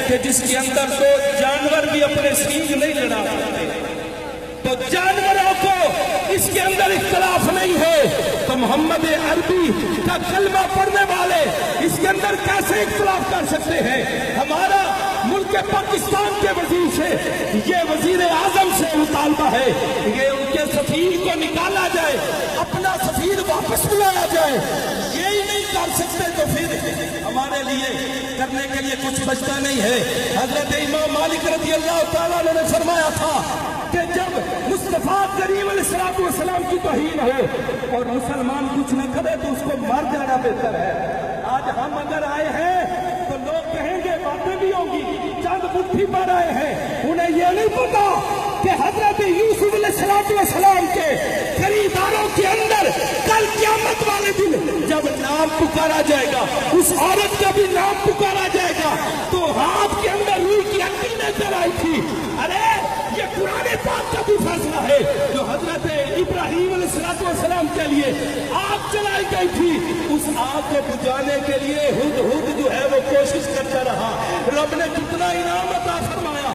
کہ جس کے اندر تو جانور بھی اپنے سینگ نہیں لڑا سکتے، تو جانوروں کو اس کے اندر اختلاف نہیں ہے، تو محمد عربی کا کلمہ پڑھنے والے اس کے اندر کیسے اختلاف کر سکتے ہیں؟ ہمارا ملک پاکستان کے وزیر سے، یہ وزیر اعظم سے مطالبہ ہے کہ ان کے سفیر کو نکالا جائے، اپنا سفیر واپس بلایا جائے۔ یہی نہیں کر سکتے تو پھر ہمارے لیے کرنے کے لیے کچھ بچتا نہیں ہے۔ حضرت امام مالک رضی اللہ تعالیٰ عنہ نے فرمایا تھا کہ جب مصطفیٰ کریم علیہ السلام کی توہین ہو اور مسلمان کچھ نہ کرے تو اس کو مار جانا بہتر ہے۔ آج ہم اگر آئے ہیں تو لوگ کہیں گے باتیں بھی ہوں گی، چند مٹھی پر آئے ہیں، انہیں یہ نہیں پتا کہ حضرت یوسف علیہ السلام کے خریداروں کے اندر کل قیامت والے دن جب نام پکارا جائے گا، اس عورت کا بھی نام پکارا جائے گا، تو ہاتھ کے اندر روئی کی ہڈی نظر آئی تھی۔ ارے یہ قرآن پاک کا بھی فیصلہ ہے، جو حضرت ابراہیم علیہ السلام کے لیے آگ چلائی گئی تھی، اس آگ کو بجھانے کے لیے ہد جو ہے وہ کوشش کرتا رہا، رب نے کتنا انعام عطا